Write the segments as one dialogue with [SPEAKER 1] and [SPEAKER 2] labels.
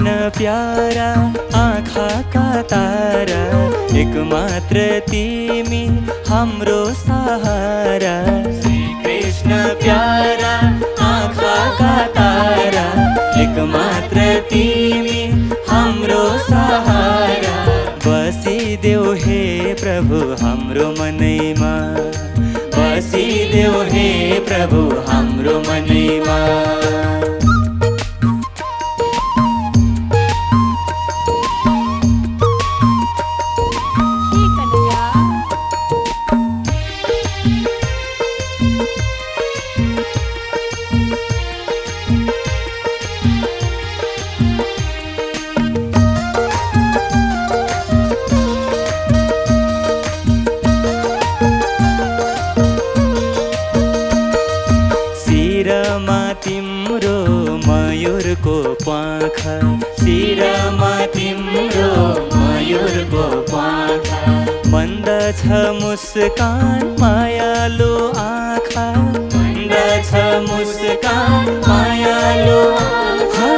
[SPEAKER 1] Krishna para आँखाका तारा, एकमात्र तिमी हाम्रो सहारा। श्री कृष्ण प्यारा आँखाका तारा, एकमात्र तिमी हाम्रो सहारा। बसिदेऊ हे प्रभु हाम्रो मनैमा, बसिदेऊ हे प्रभु हाम्रो मनैमा। शिरमा तिम्रो मयूरको प्वाखा, शिरमा तिम्रो मयूरको प्वाखा। मन्द छ मुस्कान मायालु आँखा, मन्द छ मुस्कान मायालु आँखा।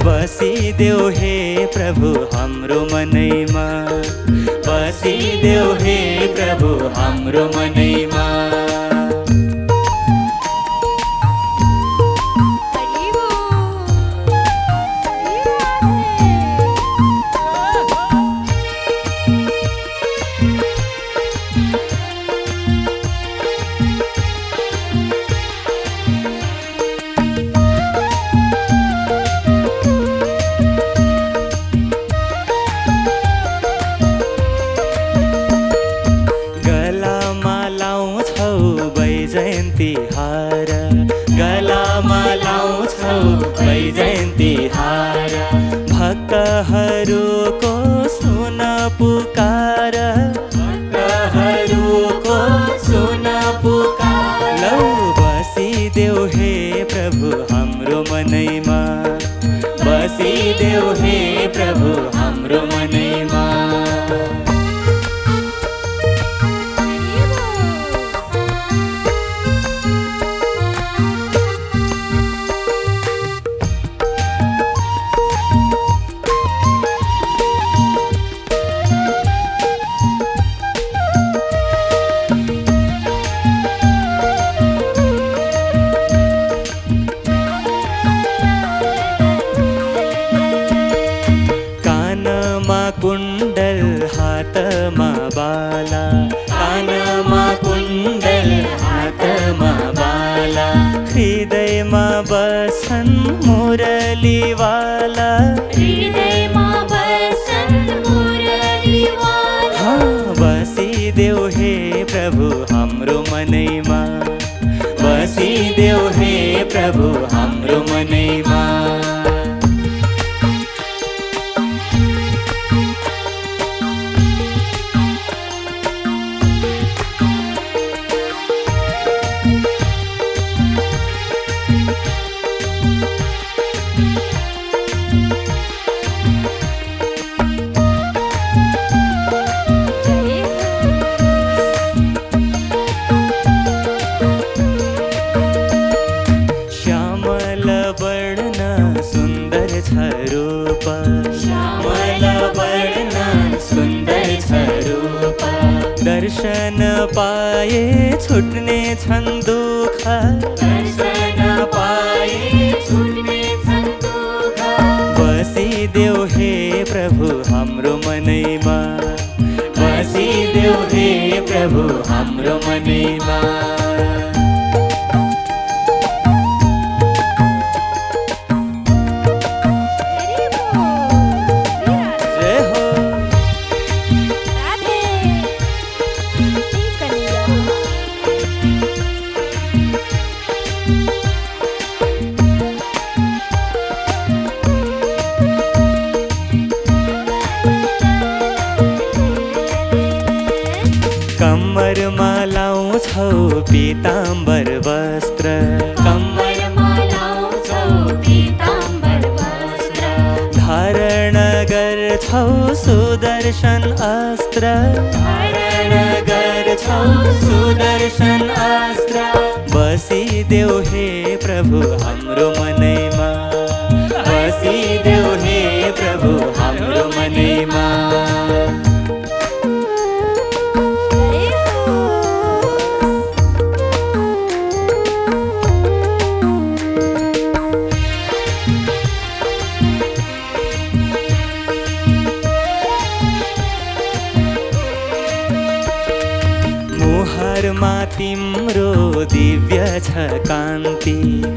[SPEAKER 1] बसिदेऊ हे प्रभु हाम्रो मनैमा, बसिदेऊ हे प्रभु हाम्रो मनैमा। वैजयन्ती हार, गलामा लाउँछौ वैजयन्ती हार। भक्तहरूको सुन पुकार, भक्तहरूको सुन पुकार। लौ बसिदेऊ हे प्रभु हाम्रो मनैमा, बसिदेऊ हे प्रभु हाम्रो मनैमा। कुण्डल हातमा बाला, कानमा कुण्डल हातमा बाला। हृदयमा बसन मुरलीवाला, हृदयमा बसन मुरलीवाला। बसिदेऊ हे प्रभु हाम्रो मनैमा, बसिदेऊ हे प्रभु हाम्रो मनैमा। श्यामल वर्ण सुन्दर छ रूप। दर्शन पाए छुट्ने छन् दुःख, दर्शन पाए छुट्ने छन् दुःख। बसिदेऊ हे प्रभु हाम्रो मनैमा, बसिदेऊ हे प्रभु हाम्रो मनैमा। कम्मरमा लाउँछौ पीताम्बर वस्त्र, कम्मरमा लाउँछौ पीताम्बर वस्त्र। धारण गर्छौ सुदर्शन अस्त्र, धारण गर्छौ सुदर्शन अस्त्र। बसिदेऊ हे प्रभु हाम्रो मनैमा, बसिदेऊ हे प्रभु दिव्य छ कान्ति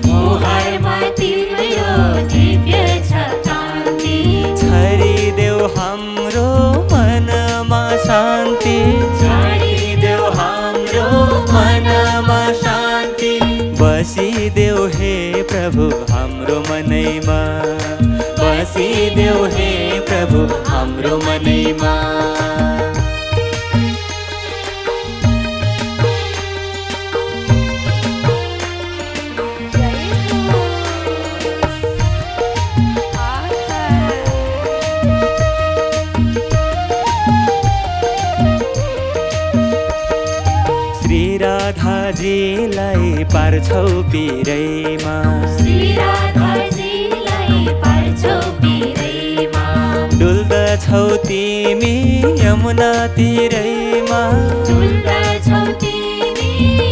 [SPEAKER 2] मुहारमा तिम्रो दिव्य छ कान्ति
[SPEAKER 1] छरिदेऊ हाम्रो मनमा शान्ति
[SPEAKER 2] छरिदेऊ हाम्रो
[SPEAKER 1] मनमा शान्ति बसिदेऊ हे प्रभु हाम्रो मनैमा बसिदेऊ हे प्रभु हाम्रो मनैमा राधाजीलाई पार्छौ पिरैमा
[SPEAKER 2] श्री राधाजीलाई पार्छौ पिरैमा
[SPEAKER 1] डुल्दछौ तिमी यमुना तिरैमा
[SPEAKER 2] डुल्दछौ तिमी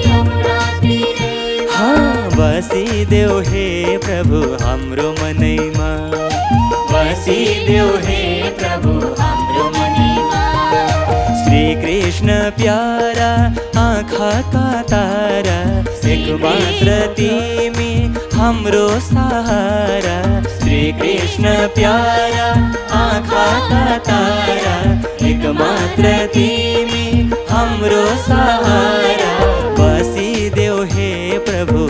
[SPEAKER 2] यमुना तिरैमा
[SPEAKER 1] बसिदेऊ हे प्रभु हाम्रो मनैमा बसिदेऊ हे प्रभु हाम्रो मनैमा श्री कृष्ण प्यारा आँखाका तारा एक मात्र तिमी हाम्रो सहारा श्री कृष्ण प्यारा आँखाका तारा एक मात्र तिमी हाम्रो सहारा बसिदेऊ हे प्रभु